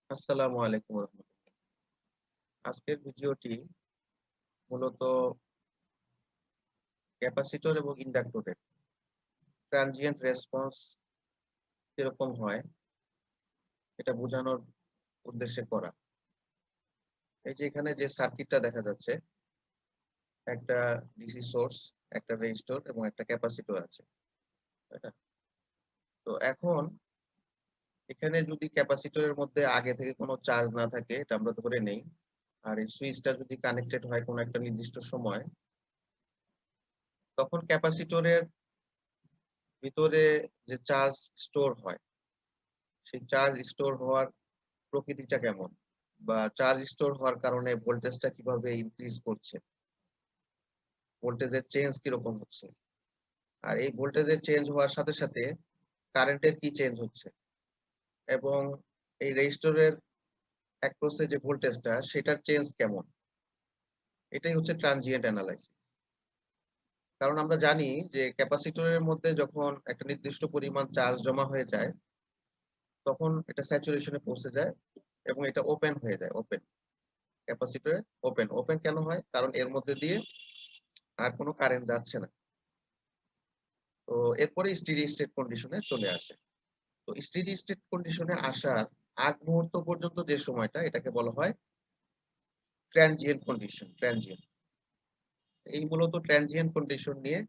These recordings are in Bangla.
আসসালামু আলাইকুম রহমতুল্লাহ। আজকের ভিডিওটি মূলত ক্যাপাসিটর এবং ইন্ডাক্টরের ট্রানজিয়েন্ট রেসপন্স কিরকম হয় এটা বোঝানোর উদ্দেশ্যে করা। এই যে এখানে যে সার্কিটটা দেখা যাচ্ছে, একটা ডিসি সোর্স, একটা রেজিস্টর এবং একটা ক্যাপাসিটর আছে, তাই না? তো এখন এখানে যদি ক্যাপাসিটরের মধ্যে আগে থেকে কোনো চার্জ না থাকে, এটা আমরা ধরে নেই, আর এই সুইচটা যদি কানেক্টেড হয় কোনো একটা নির্দিষ্ট সময়, তখন ক্যাপাসিটরের ভিতরে যে চার্জ স্টোর হয়, সেই চার্জ স্টোর হওয়ার প্রকৃতিটা কেমন? বা চার্জ স্টোর হওয়ার কারণে ভোল্টেজটা কিভাবে ইনক্রিজ করছে? ভোল্টেজের চেঞ্জ কিরকম হচ্ছে? আর এই ভোল্টেজের চেঞ্জ হওয়ার সাথে, সাথে কারেন্টের কি চেঞ্জ হচ্ছে? এবং এই রেজিস্টরের অ্যাক্রস এ যে ভোল্টেজটা সেটার চেঞ্জ কেমন? এটাই হচ্ছে ট্রানজিয়েন্ট এনালাইসিস। কারণ আমরা জানি যে ক্যাপাসিটরের মধ্যে যখন একটা নির্দিষ্ট পরিমাণ চার্জ জমা হয়ে যায়, তখন এটা স্যাচুরেশন এ পৌঁছে যায় এবং এটা ওপেন হয়ে যায়, ওপেন। ক্যাপাসিটরে ওপেন। ওপেন কেন হয়? কারণ এর মধ্যে দিয়ে আর কোন কারেন্ট যাচ্ছে না। তো এরপরে স্টেডি স্টেট কন্ডিশন এ চলে আসে। তো স্টেডি স্টেট কন্ডিশন এ আসার আগ মুহূর্ত পর্যন্ত যে সময়টা, এটাকে বলা হয় ট্রানজিয়েন্ট কন্ডিশন, ট্রানজিয়েন্ট। এই মূলত ট্রানজিয়েন্ট কন্ডিশন নিয়ে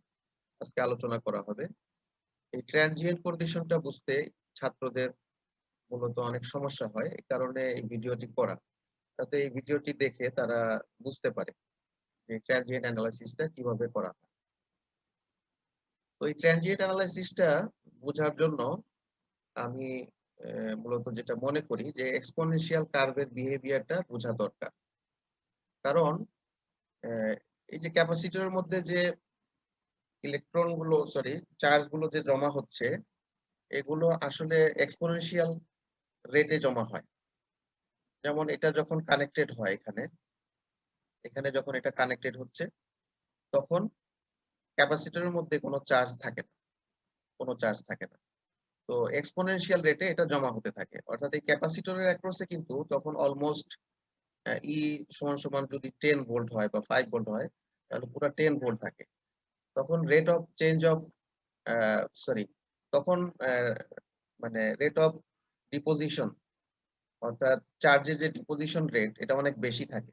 আজকে আলোচনা করা হবে। এই ট্রানজিয়েন্ট কন্ডিশনটা বুঝতে ছাত্রদের মূলত অনেক সমস্যা হয়। এই কারণে এই ভিডিওটি করা। যাতে এই ভিডিওটি দেখে তারা বুঝতে পারে যে ট্রানজিয়েন্ট এনালাইসিসটা কিভাবে করা হয়। তো এই ট্রানজিয়েন্ট এনালাইসিসটা বোঝার জন্য আমি মূলত যেটা মনে করি যে এক্সপোনেনশিয়াল কার্ভের বিহেভিয়ারটা বোঝা দরকার। কারণ অ্যা এই যে ক্যাপাসিটরের মধ্যে যে ইলেকট্রন গুলো সরি চার্জ গুলো যে জমা হচ্ছে, এগুলো আসলে এক্সপোনেনশিয়াল রেটে জমা হয়। যেমন এটা যখন কানেক্টেড হয় এখানে যখন এটা কানেক্টেড হচ্ছে, তখন ক্যাপাসিটরের মধ্যে কোনো চার্জ থাকে না, কোনো চার্জ থাকে না। তো এক্সপোনেনশিয়াল রেটে এটা জমা হতে থাকে। অর্থাৎ এই ক্যাপাসিটরের অ্যাক্রস এ কিন্তু তখন অলমোস্ট ই সমান যদি 10 ভোল্ট হয় বা 5 ভোল্ট হয়, তাহলে পুরা 10 ভোল্ট থাকে। তখন rate of change of a sorry তখন মানে রেট অফ ডিপোজিশন, অর্থাৎ চার্জের যে ডিপোজিশন রেট এটা অনেক বেশি থাকে।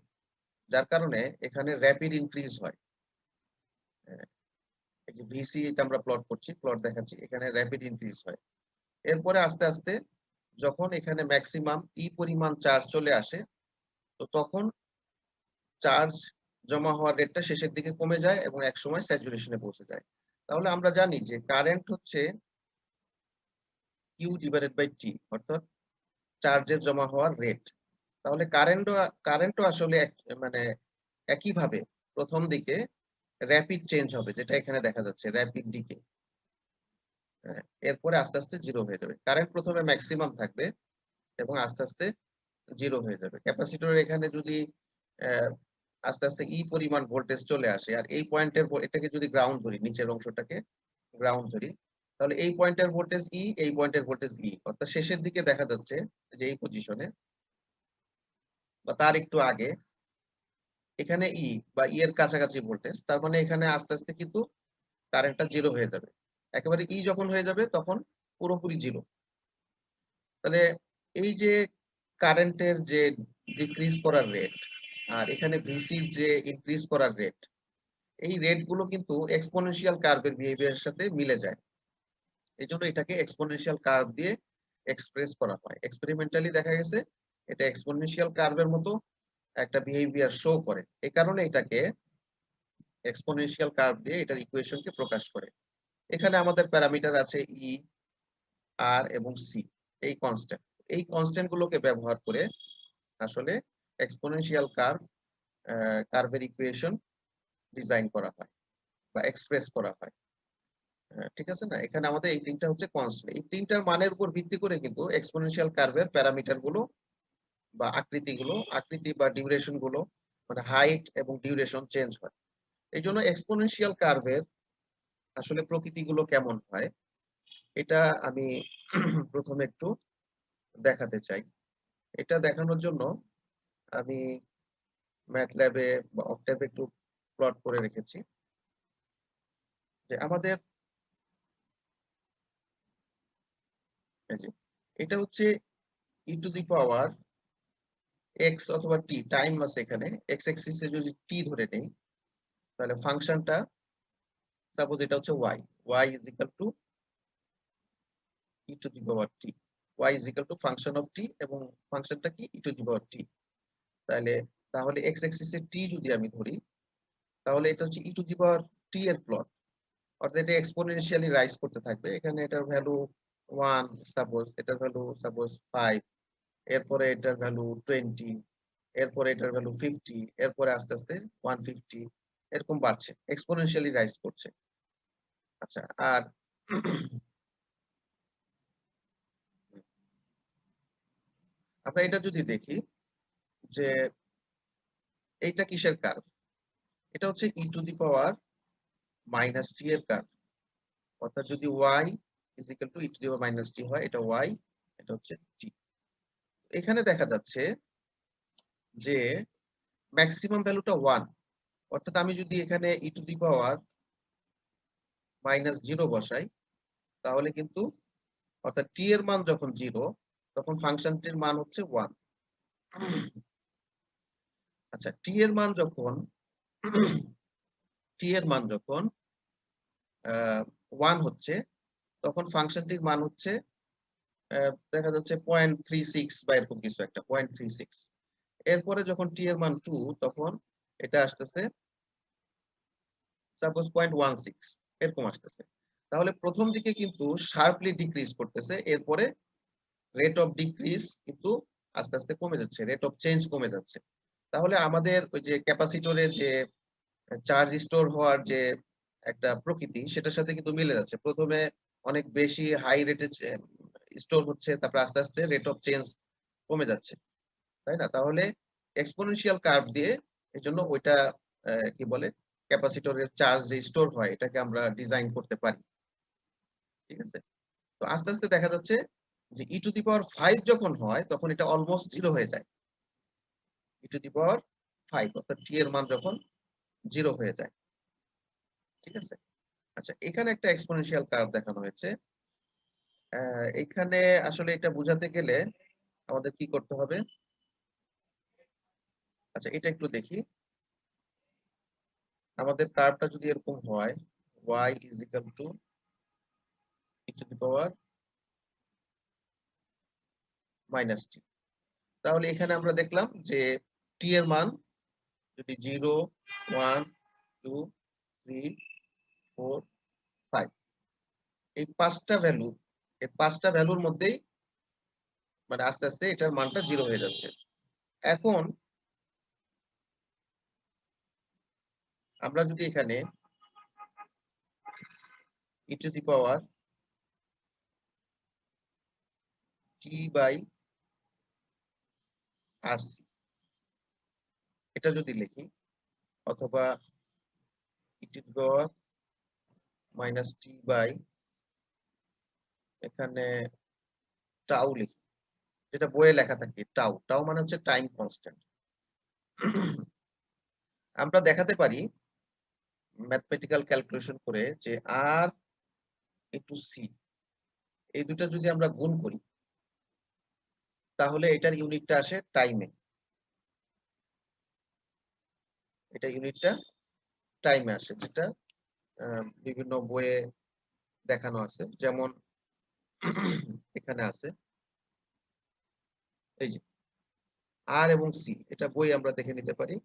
যার কারণে এখানে র‍্যাপিড ইনক্রিজ হয়। হ্যাঁ, এই যে ভিসি এটা আমরা প্লট করছি, প্লট দেখাচ্ছি। এখানে র‍্যাপিড ইনক্রিজ হয়। এরপরে আস্তে, আস্তে যখন এখানে মেক্সিমাম পরিমাণ চার্জ চলে আসে, তো তখন চার্জ জমা হওয়ার রেটটা শেষের দিকে কমে যায় এবং একসময় স্যাচুরেশন এ পৌঁছে যায়। তাহলে আমরা জানি যে কারেন্ট হচ্ছে Q ডিভাইডেড বাই T, অর্থাৎ চার্জের জমা হওয়ার রেট। তাহলে কারেন্টও আসলে মানে একইভাবে ১ম দিকে র‍্যাপিড চেঞ্জ হবে, যেটা এখানে দেখা যাচ্ছে র‍্যাপিড ডিকে। হ্যাঁ? এরপরে আস্তে, আস্তে 0 হয়ে যাবে। কারেন্ট ১ম এ মেক্সিমাম থাকবে এবং আস্তে, আস্তে 0 হয়ে যাবে। ক্যাপাসিটরের এখানে যদি অ্যা আস্তে, আস্তে পরিমাণ ভোল্টেজ চলে আসে, আর এই পয়েন্টের এটাকে যদি গ্রাউন্ড ধরি, নিচের অংশটাকে গ্রাউন্ড ধরি, তাহলে এই পয়েন্টের ভোল্টেজ এই পয়েন্টের ভোল্টেজ অর্থাৎ শেষের দিকে দেখা যাচ্ছে যে এই পজিশনে বা তার একটু আগে এখানে বা এর কাছাকাছি ভোল্টেজ। তার মানে এখানে আস্তে, আস্তে কিন্তু কারেন্টটা 0 হয়ে যাবে। একেবারে যখন হয়ে যাবে তখন পুরোপুরি 0। তাহলে এই যে কারেন্টের যে ডিক্রিজ করার রেট আর এখানে ভিসির যে ইনক্রিজ করার রেট, এই রেট গুলো কিন্তু এক্সপোনেনশিয়াল কার্ভের বিহেভিয়ার এর সাথে মিলে যায়। এজন্য এটাকে এক্সপোনেনশিয়াল কার্ভ দিয়ে এক্সপ্রেস করা হয়। এক্সপেরিমেন্টালি দেখা গেছে এটা এক্সপোনেনশিয়াল কার্ভের মতো একটা বিহেভিয়ার শো করে। এই কারণে এটাকে এক্সপোনেনশিয়াল কার্ভ দিয়ে এটার ইকুয়েশনকে প্রকাশ করে। এখানে আমাদের প্যারামিটার আছে আর এবং সি, এই কনস্ট্যান্ট। এই কনস্ট্যান্ট গুলোকে ব্যবহার করে আসলে এক্সপোনেনশিয়াল কার্ভের ইকুয়েশন ডিজাইন করা হয় বা এক্সপ্রেস করা হয়। ঠিক আছে না? এখানে আমাদের এই ৩ টা হচ্ছে কনস্ট্যান্ট। এই ৩ টার মানের উপর ভিত্তি করে কিন্তু এক্সপোনেনশিয়াল কার্ভের প্যারামিটার গুলো বা আকৃতি বা ডিউরেশন গুলো, মানে হাইট এবং ডিউরেশন চেঞ্জ হয়। এইজন্য এক্সপোনেনশিয়াল কার্ভের আসলে প্রকৃতিগুলো কেমন হয়, এটা আমি ১ম এ একটু দেখাতে চাই। এটা দেখানোর জন্য আমি ম্যাটল্যাবে বা অক্টাভে একটু প্লট করে রেখেছি। যে আমাদের এই যে এটা হচ্ছে e two the power x অথবা t, টাইম আছে এখানে। x অ্যাক্সিস এ যদি t ধরে নেই, তাহলে ফাংশনটা সাপোজ এটা হচ্ছে y, y is equal two e two the power t, y is equal two function of t, এবং ফাংশনটা কি e two the power t। তাহলে x অ্যাক্সিস এ t যদি আমি ধরি, তাহলে এটা হচ্ছে e two the power t এর প্লট, অর্থাৎ এটা এক্সপোনেনশিয়ালি রাইজ করতে থাকবে। এখানে এটার ভ্যালু 1, সাপোজ এটার ভ্যালু সাপোজ 5, এরপরে এটার ভ্যালু 20, এরপরে এটার ভ্যালু 50, এরপরে আস্তে আস্তে 150, এরকম বাড়ছে, এক্সপোনেনশিয়ালি রাইজ করছে। আচ্ছা, আর আমরা এটা যদি দেখি যে এইটা কিসের কার্ভ, এটা হচ্ছে ই টু দি পাওয়ার মাইনাস টি এর কার্ভ। অর্থাৎ যদি y is equal to e to the power minus t হয়, এটা y, এটা হচ্ছে টি। এখানে দেখা যাচ্ছে যে ম্যাক্সিমাম ভ্যালুটা 1, অর্থাৎ আমি যদি এখানে e to the power minus 0 বসাই, তাহলে কিন্তু অর্থাৎ টি এর মান যখন 0, তখন ফাংশনটির মান হচ্ছে 1। আচ্ছা, টি এর মান যখন টি এর মান যখন 1 হচ্ছে, তখন ফাংশনটির মান হচ্ছে দেখা যাচ্ছে 0.36 বা এরকম কিছু একটা, 0.36। এরপরে যখন টি এর মান 2, তখন এটা আসতেছে সাপোজ 0.16, এরকম আসতেছে। তাহলে প্রথম দিকে কিন্তু শার্পলি ডিক্রিজ করতেছে, এরপরে রেট অফ ডিক্রিজ কিন্তু আস্তে আস্তে কমে যাচ্ছে, রেট অফ চেঞ্জ কমে যাচ্ছে। তাহলে আমাদের ওই যে ক্যাপাসিটরের যে চার্জ স্টোর হওয়ার যে একটা প্রকৃতি, সেটার সাথে কিন্তু মিলে যাচ্ছে। প্রথমে অনেক বেশি হাই রেটে স্টোর হচ্ছে, তারপর আস্তে আস্তে রেট অফ চেঞ্জ কমে যাচ্ছে, তাই না? তাহলে এক্সপোনেনশিয়াল কার্ভ দিয়ে এজন্য ওইটা কি বলে, ক্যাপাসিটরের চার্জ যে স্টোর হয়, এটাকে আমরা ডিজাইন করতে পারি। ঠিক আছে? তো আস্তে আস্তে দেখা যাচ্ছে যে ই টু দি পাওয়ার 5 যখন হয়, তখন এটা অলমোস্ট 0 হয়ে যায়। ই টু দি পাওয়ার 5, অর্থাৎ টি এর মান যখন 0 হয়ে যায়। ঠিক আছে? আচ্ছা, এখানে একটা এক্সপোনেনশিয়াল কার্ভ দেখানো হয়েছে। এখানে আসলে এটা বোঝাতে গেলে আমাদের কি করতে হবে? আচ্ছা, এটা একটু দেখি। আমাদের কার্ভটা যদি এরকম হয়, y is equal to e to the power minus t, তাহলে এখানে আমরা দেখলাম যে টি এর মান যদি 0, 1, 2, 3, 4, 5, এই পাঁচটা ভ্যালুর মধ্যেই মানে আস্তে আস্তে এটার মানটা 0 হয়ে যাচ্ছে। এখন আমরা যদি এখানে e to the power t by R C এটা যদি লিখি, অথবা e to the power minus t by এখানে টাউ লিখি, যেটা বইয়ে লেখা থাকে টাউ, টাউ মানে হচ্ছে টাইম কনস্ট্যান্ট। আমরা দেখাতে পারি ম্যাথমেটিক্যাল ক্যালকুলেশন করে যে আর ইনটু সি, এই দুটো যদি আমরা গুণ করি, তাহলে এটার ইউনিটটা আসে টাইমে। এটা ইউনিটটা টাইমে আসে, যেটা বিভিন্ন বইয়ে দেখানো আছে। যেমন এখানে আছে এই যে আর এবং সি, এটা বই আমরা দেখে নিতে পারি।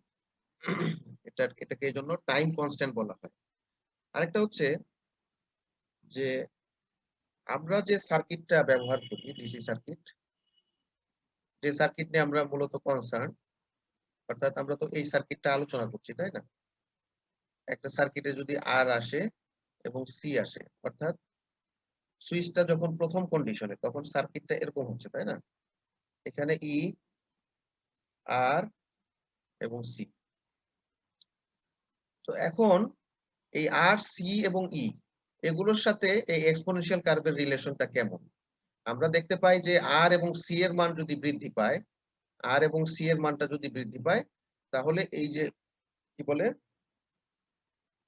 এটাকে এই জন্য টাইম কনস্ট্যান্ট বলা হয়। আরেকটা হচ্ছে যে আমরা যে সার্কিটটা ব্যবহার করি, ডিসি সার্কিট, যে সার্কিট নিয়ে আমরা মূলত কনসার্ন, অর্থাৎ আমরা তো এই সার্কিটটা আলোচনা করছি, তাই না? একটা সার্কিটে যদি আর আসে এবং সি আসে, অর্থাৎ সুইচটা যখন প্রথম কন্ডিশনে, তখন সার্কিটটা এরকম হচ্ছে, তাই না? এখানে ই, আর এবং সি। তো এখন এই আর, সি এবং ই, এগুলোর সাথে এই এক্সপোনেনশিয়াল কার্ভের রিলেশনটা কেমন? আমরা দেখতে পাই যে আর এবং সি এর মান যদি বৃদ্ধি পায়, আর এবং সি এর মানটা যদি বৃদ্ধি পায় তাহলে এই যে কি বলে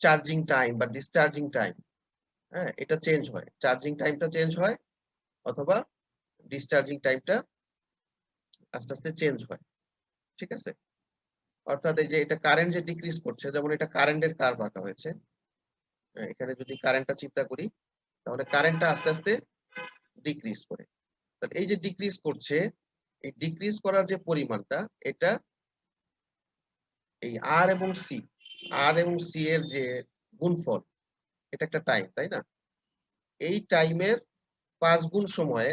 চার্জিং টাইম বা ডিসচার্জিং টাইম, হ্যাঁ, এটা চেঞ্জ হয়। চার্জিং টাইমটা চেঞ্জ হয় অথবা ডিসচার্জিং টাইমটা আস্তে আস্তে চেঞ্জ হয়। ঠিক আছে? অর্থাৎ এই যে এটা কারেন্ট যে ডিক্রিজ করছে, যেমন এটা কারেন্টের কার্ভ আঁকা হয়েছে। এখানে যদি কারেন্টটা চিন্তা করি তাহলে কারেন্টটা আস্তে আস্তে ডিক্রিজ করে। তাহলে এই যে ডিক্রিজ করছে, এই ডিক্রিজ করার যে পরিমাণটা এটা এই আর এবং সি এর যে গুণফল, এটা একটা টাইম, তাই না? এই টাইমের ৫ গুণ সময়ে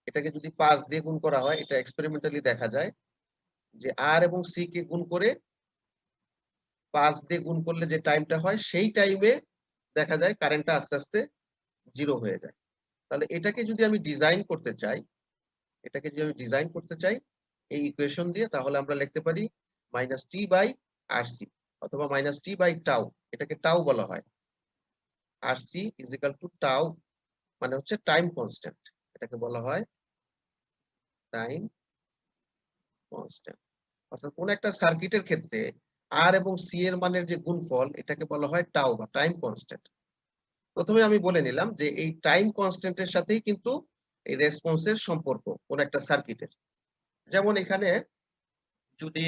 এটাকে যদি ৫ দিয়ে গুণ করা হয়, এটা এক্সপেরিমেন্টালি দেখা যায় যে আর এবং সি কে গুণ করে ৫ দিয়ে গুণ করলে যে টাইমটা হয় সেই টাইমে দেখা যায় কারেন্টটা আস্তে আস্তে 0 হয়ে যায়। তাহলে এটাকে যদি আমি ডিজাইন করতে চাই এই ইকুয়েশন দিয়ে, তাহলে আমরা লিখতে পারি -t/RC অথবা -t/টাউ, এটাকে টাউ বলা হয়। RC টাউ মানে হচ্ছে টাইম কনস্ট্যান্ট, এটাকে বলা হয় টাইম কনস্ট্যান্ট। অর্থাৎ কোন একটা সার্কিটের ক্ষেত্রে আর এবং সি এর মানের যে গুণফল এটাকে বলা হয় টাউ বা টাইম কনস্ট্যান্ট। প্রথমে আমি বলে নিলাম যে এই টাইম কনস্ট্যান্টের সাথেই কিন্তু এই রেসপন্সের সম্পর্ক কোন একটা সার্কিটের। যেমন এখানে যদি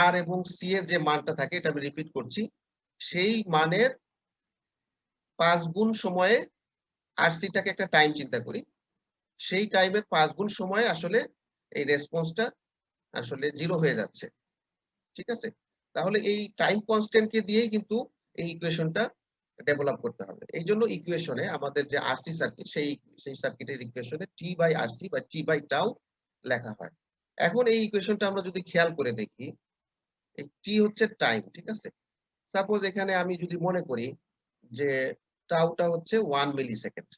আর এবং সি এর যে মানটা থাকে, এটা আমি রিপিট করছি, সেই মানের ৫ গুণ সময়ে আর সিটাকে একটা টাইম চিন্তা করি, সেই টাইমের ৫ গুণ সময়ে আসলে এই রেসপন্সটা আসলে 0 হয়ে যাচ্ছে। ঠিক আছে? তাহলে এই টাইম কনস্ট্যান্ট কে দিয়েই কিন্তু এই ইকুয়েশনটা ডেভেলপ করতে হবে। এইজন্য ইকুয়েশনে আমাদের যে আরসি সার্কিট, সেই সার্কিটের ইকুয়েশনে টি/আরসি বা টি/টাউ লেখা হয়। এখন এই ইকুয়েশনটা আমরা যদি খেয়াল করে দেখি, এই টি হচ্ছে টাইম, ঠিক আছে? সাপোজ এখানে আমি যদি মনে করি যে টাউটা হচ্ছে 1 মিলি সেকেন্ড,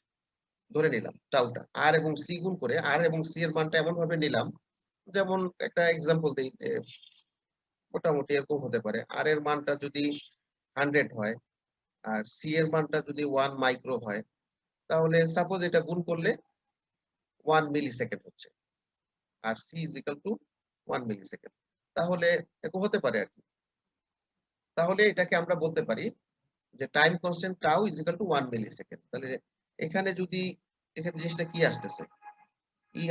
ধরে নিলাম টাউটা। আর এবং সি গুণ করে আর এবং সি এর মানটা এমন ভাবে নিলাম, যেমন একটা এক্সাম্পল দেই যে মোটামুটি এরকম হতে পারে। আর এর মানটা যদি 100 হয় আর সি এর মানটা যদি 1 মাইক্রো হয়, তাহলে সাপোজ এটা গুণ করলে 1 মিলি সেকেন্ড হচ্ছে। R C is equal to 1 millisecond. তাহলে এরকম হতে পারে আরকি। তাহলে এটাকে আমরা বলতে পারি যে time constant tau is equal to 1 millisecond. তাহলে এখানে যদি এখানে জিনিসটা কি আসতেছে?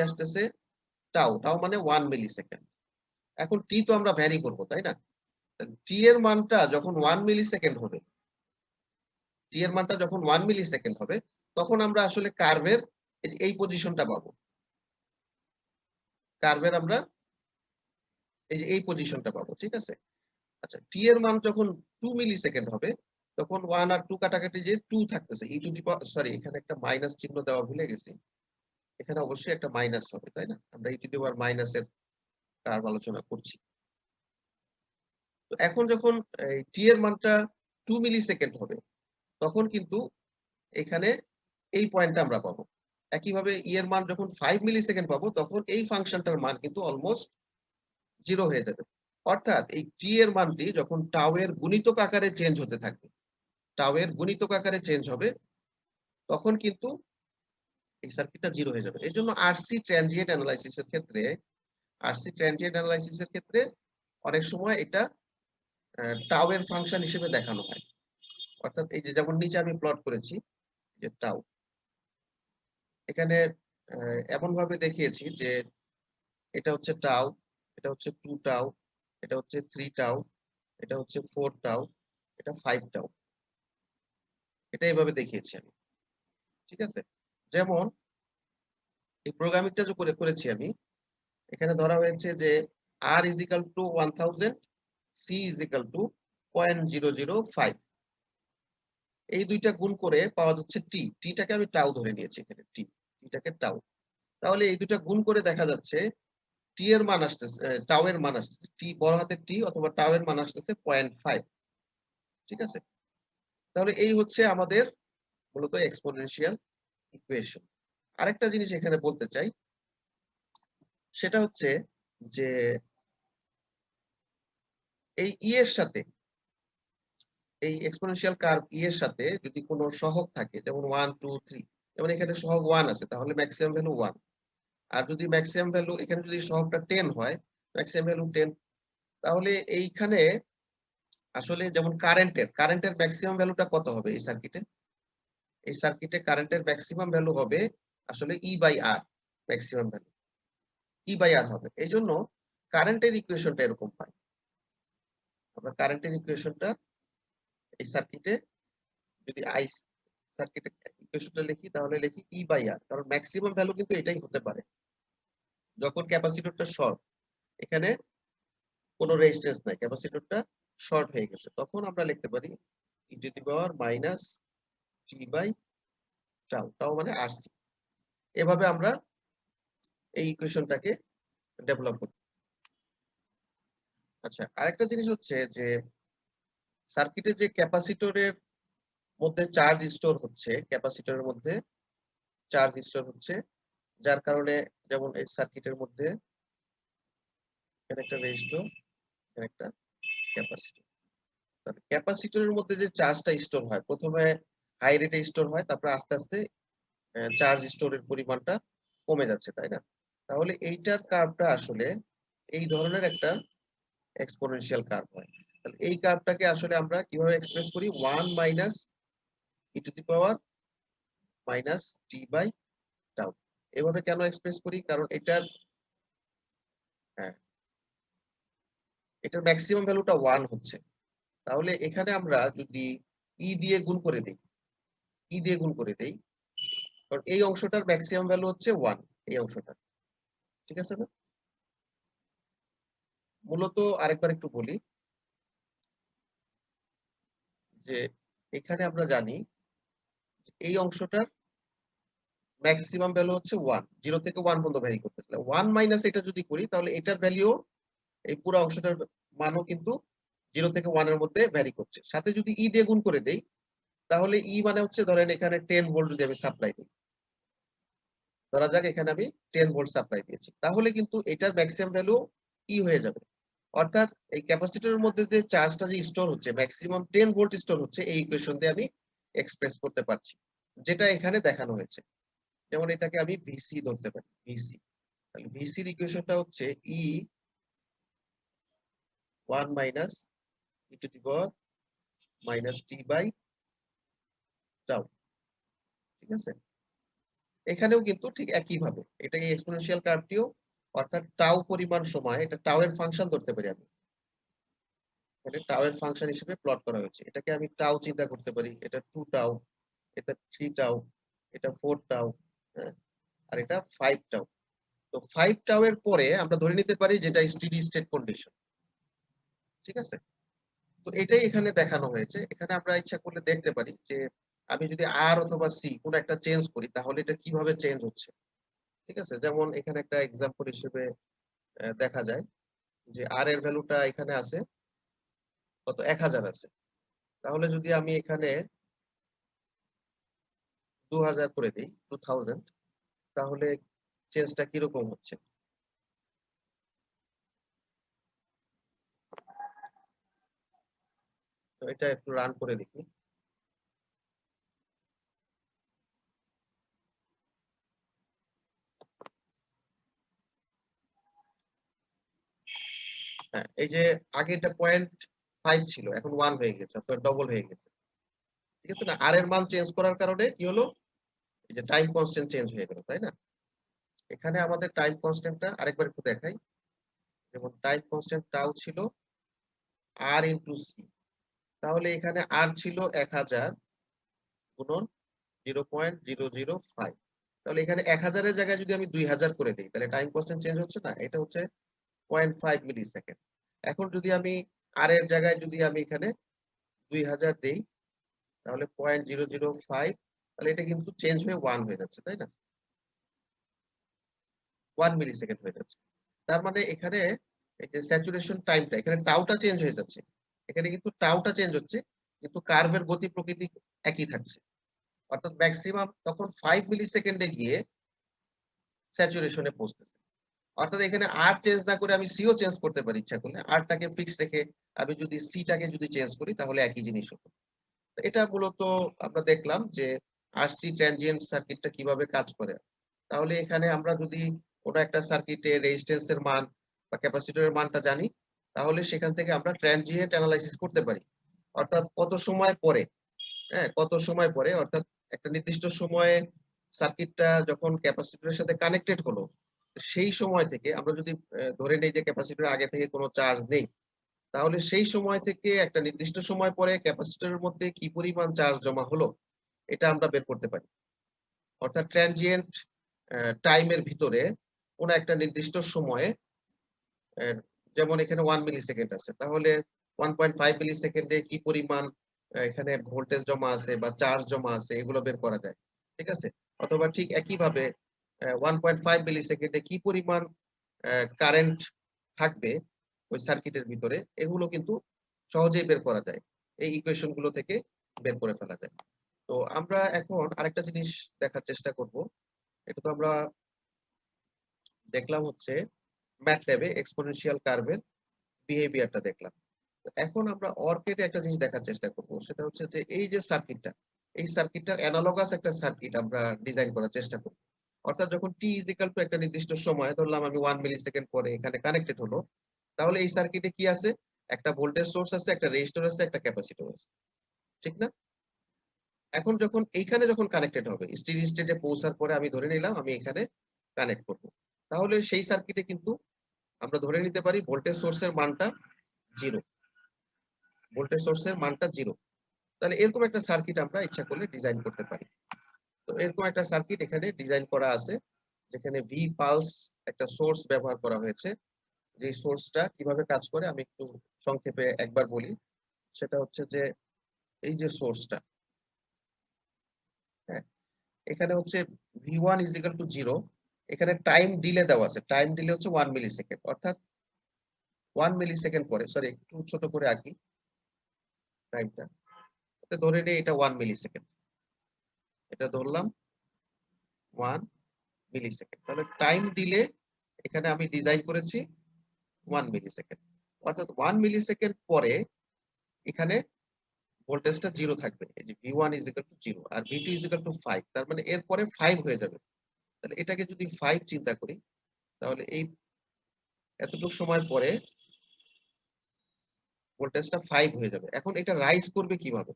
আসতেছে টাউ মানে 1 মিলি সেকেন্ড। এখন টি তো আমরা ভ্যারি করব, তাই না? টি এর মানটা যখন 1 মিলি সেকেন্ড হবে, টি এর মানটা যখন 1 মিলি সেকেন্ড হবে, তখন আমরা আসলে কার্ভের এই পজিশনটা পাবো। কার্ভের আমরা এই যে এই পজিশনটা পাবো, ঠিক আছে? আচ্ছা, টি এর মান যখন 2 মিলি সেকেন্ড হবে, তখন 1 আর 2 কাটাকাটি যে 2 থাকতেছে। সরি, এখানে একটা মাইনাস চিহ্ন দেওয়া ভুলে গেছি। এখানে অবশ্যই একটা মাইনাস হবে, তাই না? আমরা ই টু দি পাওয়ার মাইনাসের কার্ভ আলোচনা করছি। তো এখন যখন এই টি এর মানটা 2 মিলি সেকেন্ড হবে, তখন কিন্তু এখানে এই পয়েন্টটা আমরা পাবো। একইভাবে এর মান যখন 5 মিলি সেকেন্ড পাবো, তখন এই ফাংশনটার মান কিন্তু অলমোস্ট 0 হয়ে যাবে। অর্থাৎ এই টি এর মানটি যখন টাউ এর গুণিতক আকারে চেঞ্জ হতে থাকবে, টাউ এর গুণিতক আকারে চেঞ্জ হবে, তখন কিন্তু এই সার্কিটটা 0 হয়ে যাবে। এজন্য আরসি ট্রানজিয়েন্ট অ্যানালাইসিস এর ক্ষেত্রে অনেক সময় এটা টাউ এর ফাংশন হিসেবে দেখানো হয়। অর্থাৎ এই যে যেমন নিচে আমি প্লট করেছি যে টাউ, এখানে এমন ভাবে দেখিয়েছি যে এটা হচ্ছে টাউ, এটা হচ্ছে 2 টাউ, এটা হচ্ছে 3 টাউ, এটা হচ্ছে 4 টাউ, এটা 5 টাউ। এটা এভাবে দেখিয়েছি আমি। ঠিক আছে? যেমন এই প্রোগ্রামিংটা যে করেছি আমি, এখানে ধরা হয়েছে যে r is equal to 1000, c is equal to 0.005। এই দুইটা গুণ করে পাওয়া যাচ্ছে টি। টিটাকে আমি টাউ ধরে নিয়েছি এখানে, টিটাকে টাউ। তাহলে এই দুইটা গুণ করে দেখা যাচ্ছে টি এর মান আসতেছে, টাউ এর মান আসতেছে। টি বড় হাতের টি অথবা টাউ এর মান আসতেছে 0.5। ঠিক আছে? তাহলে এই হচ্ছে আমাদের মূলত এক্সপোনেনশিয়াল ইকুয়েশন। আরেকটা জিনিস এখানে বলতে চাই, সেটা হচ্ছে যে এই এর সাথে, এই এক্সপোনেনশিয়াল কার্ভ এর সাথে যদি কোনো সহগ থাকে, যেমন 1 2 3, যেমন এখানে সহগ 1 আছে, তাহলে ম্যাক্সিমাম ভ্যালু 1। আর যদি ম্যাক্সিমাম ভ্যালু এখানে যদি সহগটা 10 হয়, ম্যাক্সিমাম ভ্যালু 10, তাহলে এইখানে আসলে যেমন কারেন্টের ম্যাক্সিমাম ভ্যালুটা কত হবে এই সার্কিটে? এই সার্কিটে কারেন্টের ম্যাক্সিমাম ভ্যালু হবে আসলে E/R, ম্যাক্সিমাম ভ্যালু E/R হবে। এইজন্য কারেন্টের ইকুয়েশনটা এরকম হয়। আমরা কারেন্টের ইকুয়েশনটা এই সার্কিটে যদি সার্কিটের ইকুয়েশনটা লিখি তাহলে লিখি E/R, কারণ ম্যাক্সিমাম ভ্যালু কিন্তু এটাই হতে পারে। যখন ক্যাপাসিটরটা শর্ট, এখানে কোনো রেজিস্ট্যান্স নাই, ক্যাপাসিটরটা শর্ট হয়ে গেছে, তখন আমরা লিখতে পারি e⁻t/τ, টাও মানে RC। এভাবে আমরা এই ইকুয়েশনটাকে ডেভেলপ করি। আচ্ছা, আরেকটা জিনিস হচ্ছে যে সার্কিটে যে ক্যাপাসিটরের মধ্যে চার্জ স্টোর হচ্ছে, ক্যাপাসিটরের মধ্যে চার্জ স্টোর হচ্ছে, যার কারণে যেমন এই সার্কিটের মধ্যে এখানে একটা রেজিস্টর, এখানে একটা ক্যাপাসিটর। তাহলে ক্যাপাসিটরের মধ্যে যে চার্জটা স্টোর হয়, প্রথমে হাই রেটে স্টোর হয়, তারপরে আস্তে আস্তে চার্জ স্টোরের পরিমাণটা কমে যাচ্ছে, তাই না? তাহলে এইটার কার্ভটা আসলে এই ধরনের একটা এক্সপোনেনশিয়াল কার্ভ হয়। তাহলে এই কার্ভটাকে আসলে আমরা কিভাবে এক্সপ্রেস করি? 1 মাইনাস e⁻t/τ। এভাবে কেন এক্সপ্রেস করি? কারণ এটার হ্যাঁ, এটার ম্যাক্সিমাম ভ্যালুটা 1 হচ্ছে। তাহলে এখানে আমরা যদি ই দিয়ে গুণ করে দেই, ই দিয়ে গুণ করে দেই, কারণ এই অংশটার ম্যাক্সিমাম ভ্যালু হচ্ছে 1, এই অংশটা। ঠিক আছে না? মূলত আরেকবার একটু বলি যে এখানে আমরা জানি এই অংশটার ম্যাক্সিমাম ভ্যালু হচ্ছে 1, 0 থেকে 1 পর্যন্ত ভ্যারি করতে। তাহলে 1 মাইনাস এটা যদি করি তাহলে এটার ভ্যালু, এই পুরো অংশটার মানও কিন্তু 0 থেকে 1 এর মধ্যে ভ্যারি করছে। সাথে যদি ই দিয়ে গুণ করে দেই তাহলে ই মানে হচ্ছে, ধরেন এখানে 10 ভোল্ট যদি আমি সাপ্লাই দিই, ধরা যাক এখানে আমি 10 ভোল্ট সাপ্লাই দিয়েছি, তাহলে কিন্তু এটার ম্যাক্সিমাম ভ্যালু ই হয়ে যাবে। অর্থাৎ এই ক্যাপাসিটরের মধ্যে যে চার্জটা যে স্টোর হচ্ছে, ম্যাক্সিমাম 10 ভোল্ট স্টোর হচ্ছে, এই ইকুয়েশন দিয়ে আমি এক্সপ্রেস করতে পারছি, যেটা এখানে দেখানো হয়েছে। যেমন এটাকে আমি ভিসি ধরতে পারি, ভিসি। তাহলে ভিসির ইকুয়েশনটা হচ্ছে ই 1 মাইনাস e⁻t/τ। ঠিক আছে? এখানেও কিন্তু ঠিক একই ভাবে এটাকে এক্সপোনেনশিয়াল কার্ভটিও, অর্থাৎ টাউ পরিমাণ সময়, এটা টাউ এর ফাংশন ধরতে পারি আমি। এখানে টাউ এর ফাংশন হিসেবে প্লট করা হয়েছে। এটাকে আমি টাউ চিন্তা করতে পারি, এটা 2 টাউ, এটা 3 টাউ, এটা 4 টাউ, হ্যাঁ? আর এটা 5 টাউ। তো 5 টাউ এর পরে আমরা ধরে নিতে পারি যেটা স্টেডি স্টেট কন্ডিশন। ঠিক আছে? তো এটাই এখানে দেখানো হয়েছে। এখানে আমরা ইচ্ছা করলে দেখতে পারি যে আমি যদি আর অথবা সি কোন একটা চেঞ্জ করি তাহলে এটা কিভাবে চেঞ্জ হচ্ছে। ঠিক আছে? যেমন এখানে একটা এক্সাম্পল হিসেবে দেখা যায় যে আর এর ভ্যালুটা এখানে আছে কত? 1000 আছে। তাহলে যদি আমি এখানে 2000 করে দেই, 2000, তাহলে চেঞ্জটা কিরকম হচ্ছে? তো এটা একটু রান করে দেখি। হ্যাঁ, এই যে আগে এটা 0.5 ছিল, এখন 1 হয়ে গেছে, অর্থাৎ ডবল হয়ে গেছে। ঠিক আছে না? আর এর মান চেঞ্জ করার কারণে কি হলো? এই যে টাইম কনস্ট্যান্ট চেঞ্জ হয়ে গেল, তাই না? এখানে আমাদের টাইম কনস্ট্যান্টটা আরেকবার একটু দেখাই। যেমন টাইম কনস্ট্যান্ট টাউ ছিল আর ইনটু সি। তাহলে এখানে আর ছিল 1000 গুণন 0.005। তাহলে এখানে 1000 এর জায়গায় যদি আমি 2000 করে দেই তাহলে টাইম কনস্ট্যান্ট চেঞ্জ হচ্ছে না? এটা হচ্ছে 0.5 মিলি সেকেন্ড। এখন যদি আমি আর এর জায়গায় যদি আমি এখানে 2000 দেই তাহলে 0.005, তাহলে এটা কিন্তু চেঞ্জ হয়ে 1 হয়ে যাচ্ছে, তাই না? 1 মিলি সেকেন্ড হয়ে যাচ্ছে। তার মানে এখানে এই যে স্যাচুরেশন টাইমটা, এখানে টাউটা চেঞ্জ হয়ে যাচ্ছে। এখানে কিন্তু টাউটা চেঞ্জ হচ্ছে, কিন্তু কার্ভের গতি প্রকৃতি একই থাকছে। অর্থাৎ ম্যাক্সিমাম তখন 5 মিলি সেকেন্ডে গিয়ে স্যাচুরেশনে পৌঁছতেছে। অর্থাৎ এখানে আর চেঞ্জ না করে আমি সিও চেঞ্জ করতে পারি ইচ্ছা করলে। আরটাকে ফিক্স রেখে আমি যদি সিটাকে যদি চেঞ্জ করি তাহলে একই জিনিস হতো। এটা মূলত আমরা দেখলাম যে আরসি ট্রানজিয়েন্ট সার্কিটটা কিভাবে কাজ করে। তাহলে এখানে আমরা যদি কোনো একটা সার্কিটে রেজিস্ট্যান্সের মান বা ক্যাপাসিটরের মানটা জানি, তাহলে সেখান থেকে আমরা ট্রানজিয়েন্ট এনালাইসিস করতে পারি। অর্থাৎ কত সময় পরে, হ্যাঁ? কত সময় পরে অর্থাৎ একটা নির্দিষ্ট সময়ে সার্কিটটা যখন ক্যাপাসিটরের সাথে কানেক্টেড হলো, সেই সময় থেকে আমরা যদি ধরে নেই যে ক্যাপাসিটরে আগে থেকে কোনো চার্জ নেই, তাহলে সেই সময় থেকে একটা নির্দিষ্ট সময় পরে ক্যাপাসিটরের মধ্যে কি পরিমাণ চার্জ জমা হলো, এটা আমরা বের করতে পারি। অর্থাৎ ট্রানজিয়েন্ট টাইম এর ভিতরে কোন একটা নির্দিষ্ট সময়ে অ্যা যেমন এখানে 1 মিলিসেকেন্ড আছে। তাহলে 1.5 মিলিসেকেন্ডে কি পরিমাণ এখানে ভোল্টেজ জমা আছে বা চার্জ জমা আছে এগুলো বের করা যায়। ঠিক আছে? অথবা ঠিক একইভাবে 1.5 মিলিসেকেন্ডে কি পরিমাণ কারেন্ট থাকবে ওই সার্কিটের ভিতরে এগুলো কিন্তু সহজেই বের করা যায়। এই ইকুয়েশন গুলো থেকে বের করে ফেলা যায়। তো আমরা এখন আরেকটা জিনিস দেখার চেষ্টা করব। এটা তো আমরা দেখলাম হচ্ছে MATLAB এ এক্সপোনেনশিয়াল কার্ভ এর বিহেভিয়ারটা দেখলাম। তো এখন আমরা অর্কেড এ একটা জিনিস দেখার চেষ্টা করব। সেটা হচ্ছে যে এই যে সার্কিটটা, এই সার্কিটটার অ্যানালগাস একটা সার্কিট আমরা ডিজাইন করার চেষ্টা করব। অর্থাৎ যখন t একটা নির্দিষ্ট সময় ধরলাম আমি 1 মিলিসেকেন্ড পরে এখানে কানেক্টেড হলো। তাহলে এই সার্কিটে কি আছে? একটা ভোল্টেজ সোর্স আছে, একটা রেজিস্টর আছে, একটা ক্যাপাসিটর আছে। ঠিক না? এখন যখন এইখানে যখন কানেক্টেড হবে, স্টেডি স্টেটে পৌঁছার পরে আমি ধরে নিলাম আমি এখানে কানেক্ট করব। তাহলে সেই সার্কিটে কিন্তু আমরা ধরে নিতে পারি ভোল্টেজ সোর্স এর মানটা 0। ভোল্টেজ সোর্স এর মানটা 0। তাহলে এরকম একটা সার্কিট আমরা ইচ্ছা করলে ডিজাইন করতে পারি। তো এরকম একটা সার্কিট এখানে ডিজাইন করা আছে। যেখানে ভি পালস একটা সোর্স ব্যবহার করা হয়েছে। যে সোর্সটা কিভাবে কাজ করে আমি একটু সংক্ষেপে একবার বলি। সেটা হচ্ছে যে এই যে সোর্সটা, হ্যাঁ? এখানে হচ্ছে V1 0, এখানে টাইম ডিলে দেওয়া আছে। টাইম ডিলে হচ্ছে 1 মিলিসেকেন্ড। অর্থাৎ 1 মিলিসেকেন্ড পরে সরি একটু ছোট করে আঁকি টাইমটা। এটা ধরে নেই এটা 1 মিলিসেকেন্ড। এটা ধরলাম 1 মিলিসেকেন্ড। তাহলে টাইম ডিলে এখানে আমি ডিজাইন করেছি 1 মিলিসেকেন্ড। অর্থাৎ 1 মিলিসেকেন্ড পরে এখানে ভোল্টেজটা 0 থাকবে। এই যে V1 0 আর V2 5। তার মানে এরপরে 5 হয়ে যাবে। তাহলে এটাকে যদি 5 চিন্তা করি, তাহলে এই এতটুকু সময় পরে ভোল্টেজটা 5 হয়ে যাবে। এখন এটা রাইজ করবে কিভাবে?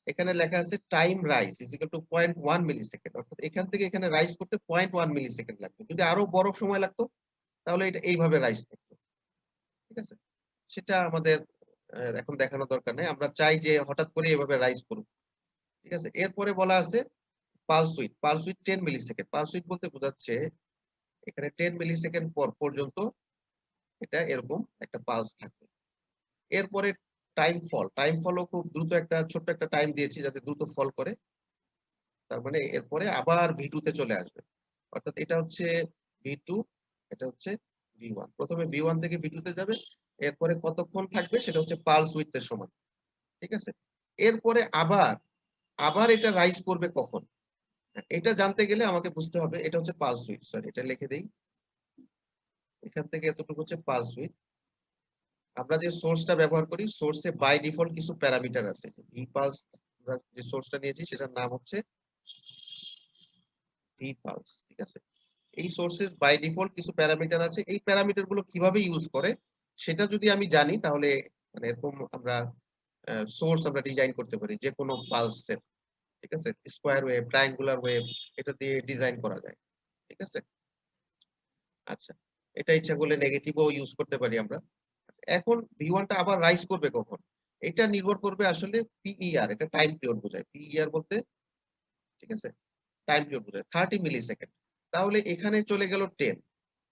এখানে লেখা আছে টাইম রাইজ = 0.1 মিলিসেকেন্ড। অর্থাৎ এখান থেকে এখানে রাইজ করতে 0.1 মিলিসেকেন্ড লাগবে। যদি আরো বড় সময় লাগতো, তাহলে এটা এইভাবে রাইজ করত। ঠিক আছে? সেটা আমাদের এখন দেখানোর দরকার নেই। আমরা চাই যে হঠাৎ করে এভাবে রাইজ করুক। ঠিক আছে? এরপরে বলা আছে pulse width. Pulse width 10 millisecond. Pulse width বলতে বোঝাচ্ছে এখানে 10 মিলিসেকেন্ড পর পর্যন্ত এটা এরকম একটা পালস থাকবে। এরপরে টাইম ফল। টাইম ফলও খুব দ্রুত একটা ছোট্ট একটা টাইম দিয়েছি যাতে দ্রুত ফল করে। তার মানে এরপরে আবার V2 তে চলে আসবে। অর্থাৎ এটা হচ্ছে V2, এটা হচ্ছে V1। প্রথমে V1 থেকে V2 তে যাবে। এরপরে কতক্ষণ থাকবে সেটা হচ্ছে পালস উইডথ এর সমান। ঠিক আছে? এরপরে আবার এটা রাইজ করবে কখন? এটা জানতে গেলে আমাকে বুঝতে হবে এটা হচ্ছে পালস উইডথ। সরি এটা লিখে দেই। এখান থেকে এতটুকু হচ্ছে পালস উইডথ। আমরা যে সোর্সটা ব্যবহার করি, সোর্সে বাই ডিফল্ট কিছু প্যারামিটার আছে। ভি পালস আমরা যে সোর্সটা নিয়েছি সেটার নাম হচ্ছে ভি পালস। ঠিক আছে? এই সোর্সের বাই ডিফল্ট কিছু প্যারামিটার আছে। এই প্যারামিটার গুলো কিভাবে ইউজ করে সেটা যদি আমি জানি তাহলে মানে এরকম আমরা সোর্স আমরা ডিজাইন করতে পারি যেকোনো পালসের। ঠিক আছে? স্কয়ার ওয়েভ, ট্রায়াঙ্গুলার ওয়েভ এটা দিয়ে ডিজাইন করা যায়। ঠিক আছে? আচ্ছা। এটা ইচ্ছা করলে নেগেটিভও ইউজ করতে পারি আমরা। এখন V1 টা আবার রাইজ করবে কখন? এটা নির্ভর করবে আসলে PER, এটা টাইম পিরিয়ড বোঝায়। PER বলতে ঠিক আছে? টাইম পিরিয়ড বোঝায় 30 মিলিসেকেন্ড। তাহলে এখানে চলে গেল 10।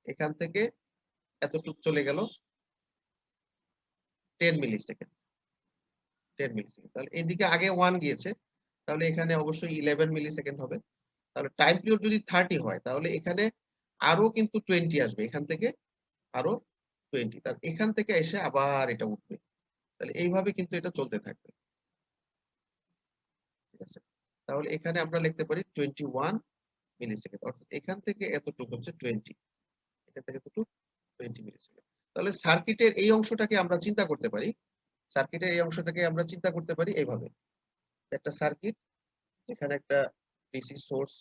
এখান থেকে এতটুক চলে গেল 10 মিলিসেকেন্ড। 10 মিলিসেকেন্ড। তাহলে এদিকে আগে 1 গিয়েছে। তাহলে এখানে অবশ্যই 11 মিলিসেকেন্ড হবে। তাহলে টাইম পিরিয়ড যদি 30 হয় তাহলে এখানে আরো কিন্তু 20 আসবে। এখান থেকে আরো 20। তার এখান থেকে এসে আবার এটা উঠবে। তাহলে এইভাবে কিন্তু এটা চলতে থাকবে। ঠিক আছে? তাহলে এখানে আমরা লিখতে পারি 21 মিলিসেকেন্ড। অর্থাৎ এখান থেকে এতটুকু হচ্ছে 20। এখান থেকে এতটুকু 20 মিলিসেকেন্ড। তাহলে সার্কিটের এই অংশটাকে আমরা চিন্তা করতে পারি। সার্কিটের এই অংশটাকে আমরা চিন্তা করতে পারি এইভাবে। একটা সার্কিট এখানে একটা ডিসি সোর্স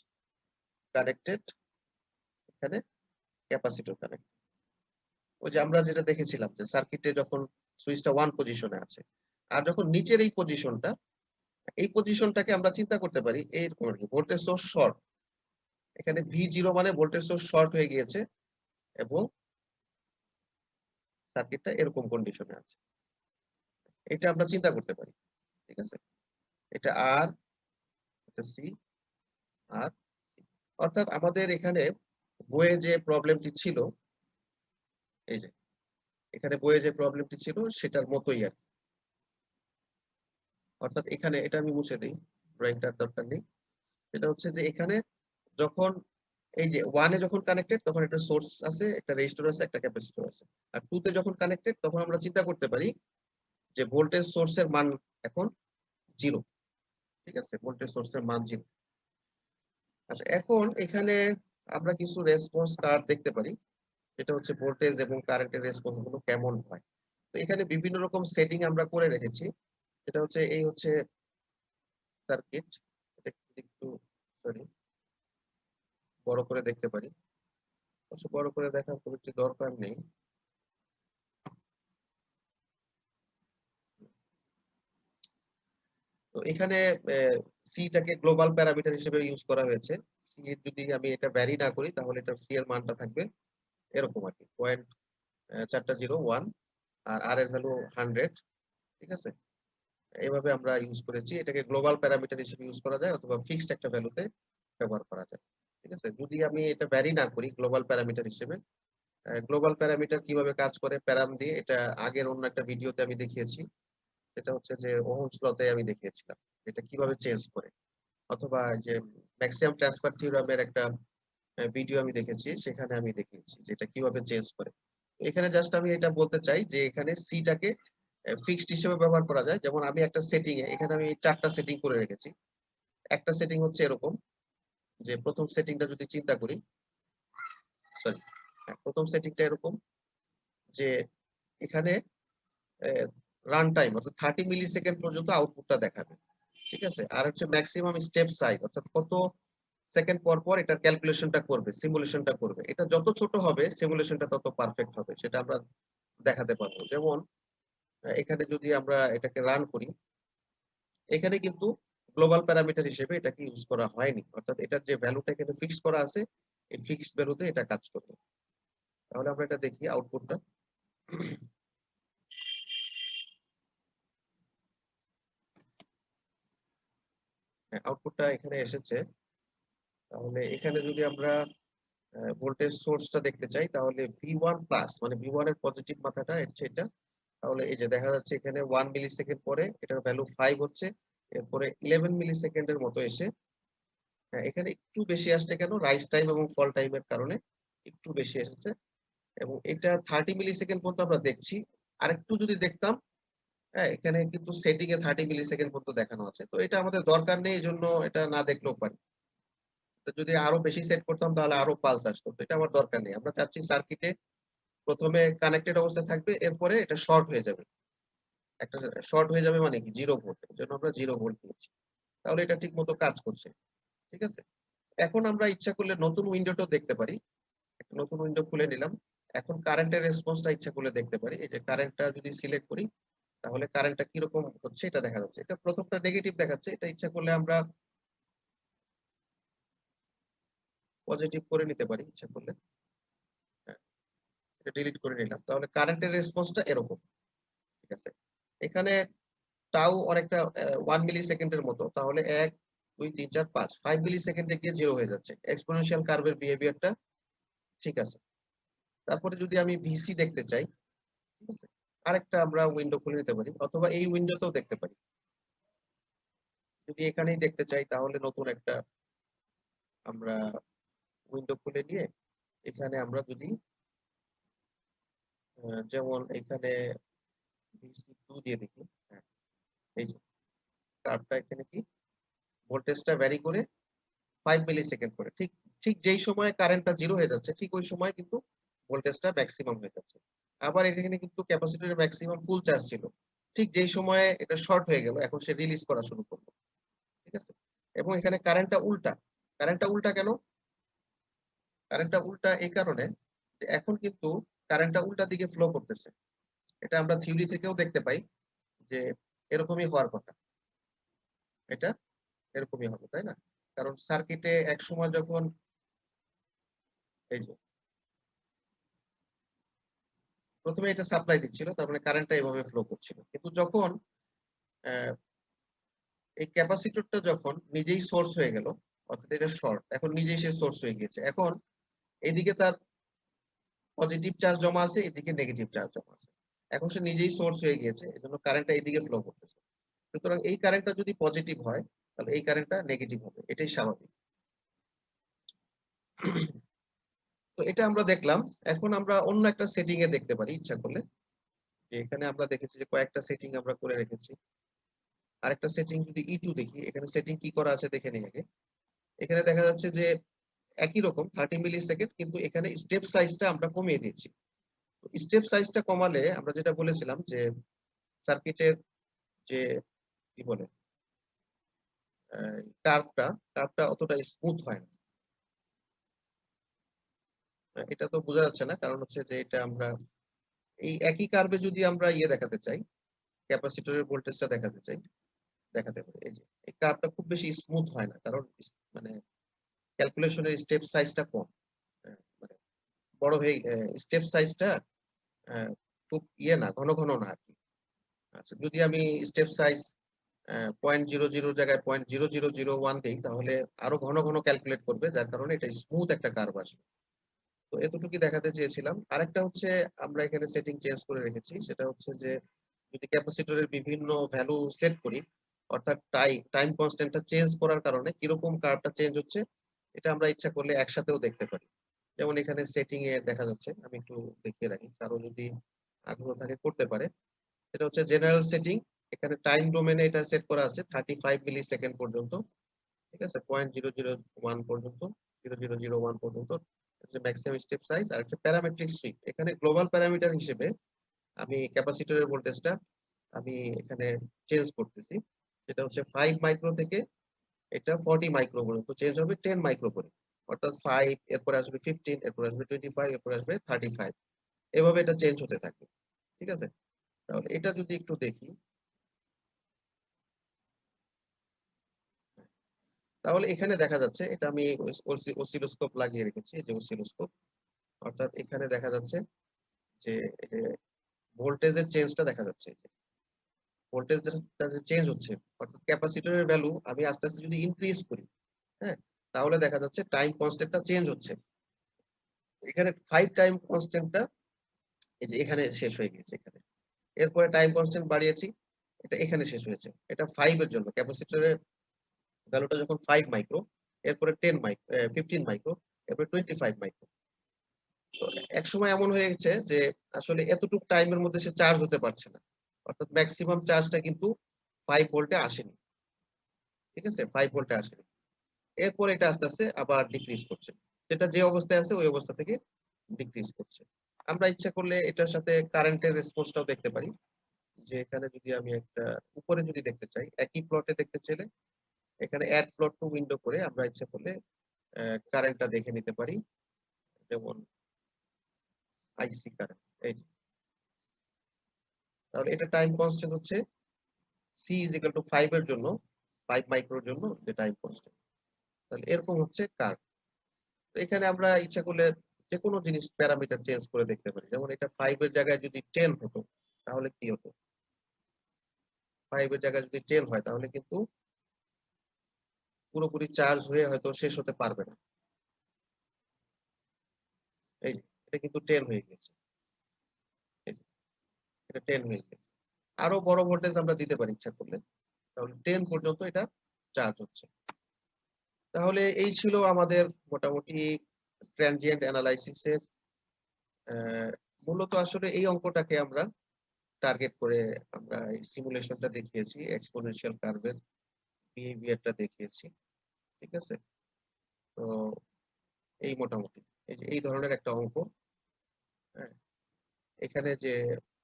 কানেক্টেড এখানে। Capacitor connect. ওই যে আমরা যেটা দেখেছিলাম যে সার্কিটে যখন সুইচটা 1 পজিশনে আছে। আর যখন নিচের এই পজিশনটাকে আমরা চিন্তা করতে পারি এইরকম আরকি, ভোল্টেজ সোর্স শর্ট। এখানে V0 মানে ভোল্টেজ সোর্স শর্ট হয়ে গিয়েছে এবং সার্কিটটা এরকম কন্ডিশনে আছে। এটা আমরা চিন্তা করতে পারি। ঠিক আছে? এটা R, এটা C, আর অর্থাৎ আমাদের এখানে বইয়ে যে প্রবলেমটি ছিল, এই যে এখানে বইয়ে যে প্রবলেমটি ছিল সেটার মতোই আরকি। অর্থাৎ এখানে এটা আমি মুছে দেই। ড্রয়িংটার দরকার নেই। সেটা হচ্ছে যে এখানে যখন এই যে 1 এ যখন কানেক্টেড তখন একটা সোর্স আছে, একটা রেজিস্টর আছে, একটা ক্যাপাসিটর আছে। আর 2 তে যখন কানেক্টেড তখন আমরা চিন্তা করতে পারি যে ভোল্টেজ সোর্স এর মান এখন 0। ঠিক আছে? ভোল্টেজ সোর্স এর মান 0। আচ্ছা, এখন এখানে আমরা কিছু রেসপন্স কার্ভ দেখতে পারি। সেটা হচ্ছে ভোল্টেজ এবং কারেন্টের রেসপন্স গুলো কেমন হয়। তো এখানে বিভিন্ন রকম সেটিং আমরা করে রেখেছি। সেটা হচ্ছে এই হচ্ছে সার্কিট। এটা একটু সরি বড় করে দেখতে পারি। অবশ্য বড় করে দেখার খুব একটি দরকার নেই। তো এখানে সি টাকে গ্লোবাল প্যারামিটার হিসেবে ইউজ করা হয়েছে। সি এর যদি আমি এটা ভ্যারি না করি তাহলে এটা সি এর মানটা থাকবে এরকম আরকি। পয়েন্ট ৪ টা 0 1 আর আর এর ভ্যালু 100। ঠিক আছে? এভাবে আমরা ইউজ করেছি। এটাকে গ্লোবাল প্যারামিটার হিসেবে ইউজ করা যায় অথবা ফিক্সড একটা ভ্যালুতে ব্যবহার করা যায়। ঠিক আছে? যদি আমি এটা ভ্যারি না করি গ্লোবাল প্যারামিটার হিসেবে, গ্লোবাল প্যারামিটার কিভাবে কাজ করে প্যারাম দিয়ে এটা আগের অন্য একটা ভিডিওতে আমি দেখিয়েছি। সেটা হচ্ছে যে ওহমস ল তে আমি দেখিয়েছিলাম। এটা কিভাবে চেঞ্জ করে। অথবা যে ম্যাক্সিমাম ট্রান্সফার থিওরেমের একটা ভিডিও আমি দেখেছি, সেখানে আমি দেখিয়েছি যে এটা কিভাবে চেঞ্জ করে। এখানে জাস্ট আমি এটা বলতে চাই যে এখানে সি টাকে ফিক্সড হিসেবে ব্যবহার করা যায়। যেমন আমি একটা সেটিং এ এখানে আমি ৪ টা সেটিং করে রেখেছি। একটা সেটিং হচ্ছে এরকম যে ১ম সেটিংটা যদি চিন্তা করি, সরি, হ্যাঁ, ১ম সেটিংটা এরকম যে এখানে রান টাইম অর্থাৎ 30 মিলি সেকেন্ড পর্যন্ত আউটপুটটা দেখাবে। ঠিক আছে? আর হচ্ছে মেক্সিমাম স্টেপ সাইজ অর্থাৎ কত সেকেন্ড পর, পর এটার ক্যালকুলেশনটা করবে, সিমুলেশনটা করবে। এটা যত ছোট হবে সিমুলেশনটা তত পারফেক্ট হবে। সেটা আমরা দেখাতে পারবো। যেমন এখানে যদি আমরা এটাকে রান করি, এখানে কিন্তু গ্লোবাল প্যারামিটার হিসেবে এটাকে ইউজ করা হয়নি। অর্থাৎ এটার যে ভ্যালুটা এখানে ফিক্সড করা আছে, এই ফিক্সড ভ্যালুতে এটা কাজ করবে। তাহলে আমরা এটা দেখি আউটপুটটা। হ্যাঁ, আউটপুটটা এখানে এসেছে। তাহলে এখানে যদি আমরা ভোল্টেজ সোর্সটা দেখতে চাই তাহলে V1 প্লাস মানে V1 এর পজিটিভ মাথাটা হচ্ছে এটা। তাহলে এই যে দেখা যাচ্ছে এখানে 1 মিলি সেকেন্ড পরে এটার ভ্যালু 5 হচ্ছে। এরপরে 11 মিলি সেকেন্ডের মতো এসে, হ্যাঁ, এখানে একটু বেশি আসছে কেন? রাইজ টাইম এবং ফল টাইমের কারণে একটু বেশি এসেছে। এবং এটা 30 মিলি সেকেন্ড পর্যন্ত আমরা দেখছি। আরেকটু যদি দেখতাম, হ্যাঁ, এখানে কিন্তু সেটিং এ 30 মিলি সেকেন্ড পর্যন্ত দেখানো আছে। তো এটা আমাদের দরকার নেই, এজন্য এটা না দেখলেও পারি। তো যদি আরো বেশি সেট করতাম তাহলে আরো পালস আসতো। তো এটা আমার দরকার নেই। আমরা চাচ্ছি সার্কিটে ১ম এ কানেক্টেড অবস্থায় থাকবে, এরপরে এটা শর্ট হয়ে যাবে। একটা শর্ট হয়ে যাবে মানে কি? 0 ভোল্ট। এজন্য আমরা 0 ভোল্ট দিয়েছি। তাহলে এটা ঠিকমতো কাজ করছে। ঠিক আছে? এখন আমরা ইচ্ছা করলে নতুন উইন্ডোটাও দেখতে পারি। একটা নতুন উইন্ডো খুলে নিলাম। এখন কারেন্টের রেসপন্সটা ইচ্ছা করলে দেখতে পারি। এই যে কারেন্টটা যদি সিলেক্ট করি, তাহলে কারেন্টটা কিরকম হচ্ছে এটা দেখা যাচ্ছে। এটা ১ম টা নেগেটিভ দেখাচ্ছে। এটা ইচ্ছা করলে আমরা পজিটিভ করে নিতে পারি ইচ্ছা করলে। হ্যাঁ, এটা ডিলিট করে নিলাম। তাহলে কারেন্টের রেসপন্সটা এরকম। ঠিক আছে? এখানে টাও অনেকটা 1 মিলি সেকেন্ডের মতো। তাহলে ১, ২, ৩, ৪, ৫ ৫ মিলি সেকেন্ডে গিয়ে 0 হয়ে যাচ্ছে। এক্সপোনেনশিয়াল কার্ভ এর বিহেভিয়ারটা ঠিক আছে। তারপরে যদি আমি ভিসি দেখতে চাই, ঠিক আছে? আরেকটা আমরা উইন্ডো খুলে নিতে পারি অথবা এই উইন্ডোতেও দেখতে পারি। যদি এখানেই দেখতে চাই তাহলে নতুন একটা আমরা উইন্ডো খুলে নিয়ে এখানে আমরা যদি যেমন এখানে VC2 দিয়ে দেখি। হ্যাঁ, এই যে কার্ভটা এখানে কি ভোল্টেজটা ভ্যারি করে ৫ মিলি সেকেন্ড করে। ঠিক ঠিক যেই সময়ে কারেন্টটা 0 হয়ে যাচ্ছে ঠিক ওই সময় কিন্তু ভোল্টেজটা মেক্সিমাম হয়ে যাচ্ছে। আবার এখানে কিন্তু ক্যাপাসিটরের মেক্সিমাম ফুল চার্জ ছিল। ঠিক যেই সময়ে এটা শর্ট হয়ে গেল এখন সে রিলিজ করা শুরু করল। ঠিক আছে? এবং এখানে কারেন্টটা উল্টা। কারেন্টটা উল্টা কেন? কারেন্টটা উল্টা এই কারণে এখন কিন্তু কারেন্টটা উল্টা দিকে ফ্লো করতেছে। এটা আমরা থিওরি থেকেও দেখতে পাই যে এরকমই হওয়ার কথা। এটা এরকমই হবে, তাই না? কারণ সার্কিটে একসময় যখন এই যে ১ম এ এটা সাপ্লাই দিচ্ছিল, তার মানে কারেন্টটা এভাবে ফ্লো করছিল। কিন্তু যখন অ্যা এই ক্যাপাসিটরটা যখন নিজেই সোর্স হয়ে গেল, অর্থাৎ এটা শর্ট, এখন নিজেই সে সোর্স হয়ে গিয়েছে। এখন এদিকে তার পজিটিভ চার্জ জমা আছে, এদিকে নেগেটিভ চার্জ জমা আছে। এখন সে নিজেই সোর্স হয়ে গিয়েছে। এজন্য কারেন্টটা এদিকে ফ্লো করতেছে। সুতরাং এই কারেন্টটা যদি পজিটিভ হয়, তাহলে এই কারেন্টটা নেগেটিভ হবে। এটাই স্বাভাবিক। তো এটা আমরা দেখলাম। এখন আমরা অন্য একটা সেটিং এ দেখতে পারি ইচ্ছা করলে। যে এখানে আমরা দেখেছি যে কয়েকটা সেটিং আমরা করে রেখেছি। আরেকটা সেটিং যদি E2 দেখি, এখানে সেটিং কি করা আছে দেখে নেই আগে। এখানে দেখা যাচ্ছে যে একই রকম 30 মিলিসেকেন্ড, কিন্তু এখানে স্টেপ সাইজটা আমরা কমিয়ে দিয়েছি। তো স্টেপ সাইজটা কমালে আমরা যেটা বলেছিলাম যে সার্কিটের যে কি বলে আ কার্ভটা অতটা স্মুথ হয় না। এটা তো বোঝা যাচ্ছে না। কারণ হচ্ছে যে এটা আমরা এই একই কার্ভে যদি আমরা দেখাতে চাই, ক্যাপাসিটরের ভোল্টেজটা দেখাতে চাই, দেখাতে পারি। এই যে এই কার্ভটা খুব বেশি স্মুথ হয় না। কারণ মানে ক্যালকুলেশন এর স্টেপ সাইজটা কম। মানে বড় হয়ে স্টেপ সাইজটা অ্যা খুব না, ঘন, ঘন না আরকি। আচ্ছা, যদি আমি স্টেপ সাইজ 0.00 জায়গায় 0.0001 দেই, তাহলে আরো ঘন, ঘন ক্যালকুলেট করবে। যার কারণে এটা স্মুথ একটা কার্ভ আসবে। তো এতটুকুই দেখাতে চেয়েছিলাম। আরেকটা হচ্ছে আমরা এখানে সেটিং চেঞ্জ করে রেখেছি। সেটা হচ্ছে যে যদি ক্যাপাসিটরের বিভিন্ন ভ্যালু সেট করি, অর্থাৎ টাইম কনস্ট্যান্ট টা চেঞ্জ করার কারণে কিরকম কার্ভটা চেঞ্জ হচ্ছে, এটা আমরা ইচ্ছা করলে একসাথেও দেখতে পারি। যেমন এখানে সেটিং এ দেখা যাচ্ছে। আমি একটু দেখিয়ে রাখি। কারো যদি আগ্রহ থাকে করতে পারে। এটা হচ্ছে জেনারেল সেটিং। এখানে টাইম ডোমেইন এ এটা সেট করা আছে 35 মিলিসেকেন্ড পর্যন্ত। ঠিক আছে? 0.0001 পর্যন্ত, 0001 পর্যন্ত। এটা ম্যাক্সিমাম স্টেপ সাইজ আর একটা প্যারামেট্রিক সুইচ। এখানে গ্লোবাল প্যারামিটার হিসেবে আমি ক্যাপাসিটরের ভোল্টেজটা আমি এখানে চেঞ্জ করতেছি। সেটা হচ্ছে 5 মাইক্রো থেকে এটা 40 মাইক্রো পর্যন্ত চেঞ্জ হবে 10 মাইক্রো করে। অর্থাৎ 5, এরপরে আসবে 15, এরপরে আসবে 25, এরপরে আসবে 35। এভাবে এটা চেঞ্জ হতে থাকবে। ঠিক আছে? তাহলে এটা যদি একটু দেখি, তাহলে এখানে দেখা যাচ্ছে এটা আমি অসিলোস্কোপ লাগিয়ে রেখেছি। এই যে অসিলোস্কোপ। অর্থাৎ এখানে দেখা যাচ্ছে যে এ ভোল্টেজের চেঞ্জটা দেখা যাচ্ছে। ভোল্টেজটা যে চেঞ্জ হচ্ছে, অর্থাৎ ক্যাপাসিটরের ভ্যালু আমি আস্তে, আস্তে যদি ইনক্রিজ করি, হ্যাঁ? তাহলে দেখা যাচ্ছে টাইম কনস্ট্যান্ট টা চেঞ্জ হচ্ছে। এখানে 5 টাইম কনস্ট্যান্ট টা এই যে এখানে শেষ হয়ে গিয়েছে এখানে। এরপরে টাইম কনস্ট্যান্ট বাড়িয়েছি। এটা এখানে শেষ হয়েছে। এটা 5 এর জন্য ক্যাপাসিটরের ভ্যালুটা যখন 5 মাইক্রো, এরপরে 10 15 মাইক্রো, এরপরে 25 মাইক্রো। তো একসময় এমন হয়ে গেছে যে আসলে এতটুক টাইমের মধ্যে সে চার্জ হতে পারছে না। অর্থাৎ মেক্সিমাম চার্জটা কিন্তু 5 ভোল্টে আসেনি। ঠিক আছে? 5 ভোল্টে আসেনি। এরপরে এটা আস্তে, আস্তে আবার ডিক্রিজ করছে। যেটা যে অবস্থায় আছে ওই অবস্থা থেকে ডিক্রিজ করছে। আমরা ইচ্ছা করলে এটার সাথে কারেন্টের রেসপন্সটাও দেখতে পারি। যে এখানে যদি আমি একটা উপরে যদি দেখতে চাই, একই প্লটে দেখতে চাইলে এখানে এড প্লট টু উইন্ডো করে আমরা ইচ্ছা করলে কারেন্টটা দেখে নিতে পারি। যেমন আইসি কারেন্ট। এই যে। তাহলে এটা টাইম কনস্ট্যান্ট হচ্ছে C is equal to 5 এর জন্য 5 মাইক্রোর জন্য যে টাইম কনস্ট্যান্ট। তাহলে এরকম হচ্ছে কার্ভ। তো এখানে আমরা ইচ্ছা করলে যেকোনো জিনিস প্যারামিটার চেঞ্জ করে দেখতে পারি। যেমন এটা 5 এর জায়গায় যদি 10 হতো, তাহলে কি হতো? 5 এর জায়গায় যদি 10 হয় তাহলে কিন্তু পুরোপুরি চার্জ হয়ে হয়তো শেষ হতে পারবে না। এই যে, এটা কিন্তু 10 হয়ে গেছে। এই যে, এটা 10 হয়ে গেছে। আরো বড় ভোল্টেজ আমরা দিতে পারি ইচ্ছা করলে। তাহলে 10 পর্যন্ত এটা চার্জ হচ্ছে। তাহলে এই ছিল আমাদের মোটামুটি ট্রানজিয়েন্ট এনালাইসিস এর মূলত আসলে এই অঙ্কটাকে আমরা টার্গেট করে আমরা এই সিমুলেশনটা দেখিয়েছি, এক্সপোনেনশিয়াল কার্ভের বিহেভিয়ারটা দেখিয়েছি। ঠিক আছে? তো এই মোটামুটি এই ধরনের একটা অঙ্ক, হ্যাঁ? এখানে যে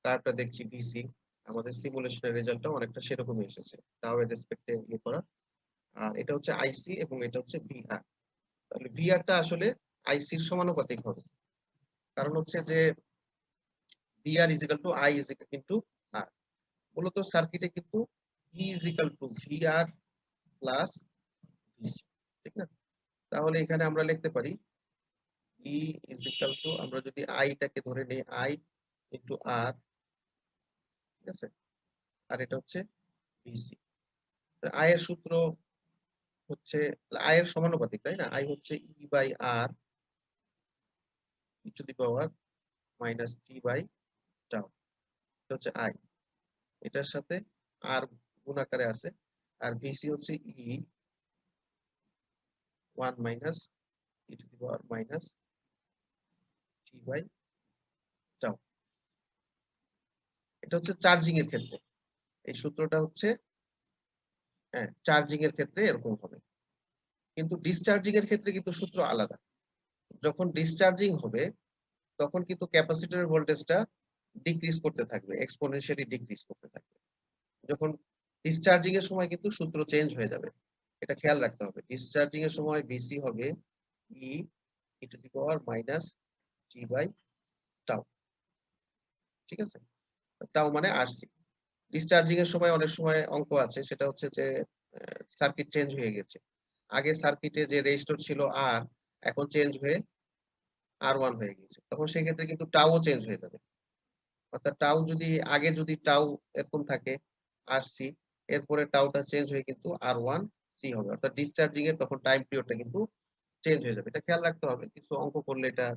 কার্ভটা দেখছি VC, আমাদের সিমুলেশনের রেজাল্টটাও অনেকটা সেরকমই এসেছে। তাও এর রেসপেক্টে করা। আর এটা হচ্ছে আইসি এবং এটা হচ্ছে VR। তাহলে VR টা আসলে আইসির সমানুপাতিক হবে। কারণ হচ্ছে যে VR is equal two I is into R। মূলত সার্কিটে কিন্তু E is equal two VR plus VC, ঠিক না? তাহলে এখানে আমরা লিখতে পারি E ইজ ইকুয়াল টু, আমরা যদি I টাকে ধরে নেই I ইনটু R, ঠিক আছে? আর এটা হচ্ছে VC। I এর সূত্র হচ্ছে I এর সমানুপাতিক, তাই না? I হচ্ছে E by R e to the power minus T by tau. এটা হচ্ছে I। এটার সাথে R গুণ আকারে আছে। আর VC হচ্ছে E 1 minus e to the power minus T by tau. এটা হচ্ছে চার্জিং এর ক্ষেত্রে। এই সূত্রটা হচ্ছে, হ্যাঁ, চার্জিং এর ক্ষেত্রে এরকম হবে। কিন্তু ডিসচার্জিং এর ক্ষেত্রে কিন্তু সূত্র আলাদা। যখন ডিসচার্জিং হবে তখন কিন্তু ক্যাপাসিটরের ভোল্টেজটা ডিক্রিজ করতে থাকবে, এক্সপোনেনশিয়ালি ডিক্রিজ করতে থাকবে। যখন ডিসচার্জিং এর সময় কিন্তু সূত্র চেঞ্জ হয়ে যাবে। এটা খেয়াল রাখতে হবে। ডিসচার্জিং এর সময় VC হবে E e to the power minus T by tau, ঠিক আছে? টাউ মানে RC। ডিসচার্জিং এর সময় অনেক সময় অঙ্ক আছে, সেটা হচ্ছে যে সার্কিট চেঞ্জ হয়ে গেছে। আগে সার্কিটে যে রেজিস্টর ছিল R, এখন চেঞ্জ হয়ে R1 হয়ে গিয়েছে। তখন সেক্ষেত্রে কিন্তু টাও চেঞ্জ হয়ে যাবে। অর্থাৎ টাও যদি আগে যদি টাও এরকম থাকে RC, এরপরে টাওটা চেঞ্জ হয়ে কিন্তু R1C হবে। অর্থাৎ ডিসচার্জিং এর তখন টাইম পিরিয়ডটা কিন্তু চেঞ্জ হয়ে যাবে। এটা খেয়াল রাখতে হবে। কিছু অঙ্ক করলে এটা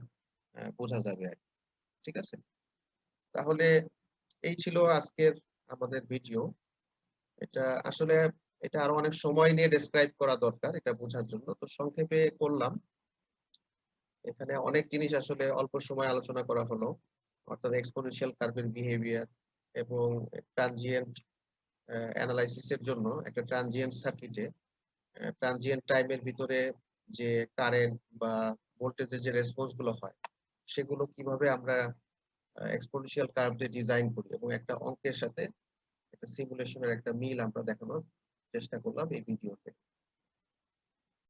বোঝা যাবে আরকি। ঠিক আছে? তাহলে এই ছিল আজকের আমাদের ভিডিও। এটা আসলে এটা আরো অনেক সময় নিয়ে ডেসক্রাইব করা দরকার এটা বোঝার জন্য। তো সংক্ষেপে করলাম। এখানে অনেক জিনিস আসলে অল্প সময়ে আলোচনা করা হলো। অর্থাৎ এক্সপোনেনশিয়াল কার্ভের বিহেভিয়ার এবং ট্রানজিয়েন্ট অ্যানালাইসিস এর জন্য একটা ট্রানজিয়েন্ট সার্কিটে ট্রানজিয়েন্ট টাইমের ভিতরে যে কারেন্ট বা ভোল্টেজের যে রেসপন্স গুলো হয়, সেগুলো কিভাবে আমরা এক্সপোনেনশিয়াল কার্ভ দিয়ে ডিজাইন করি এবং একটা অঙ্কের সাথে একটা সিমুলেশনের একটা মিল আমরা দেখানোর চেষ্টা করলাম এই ভিডিওতে।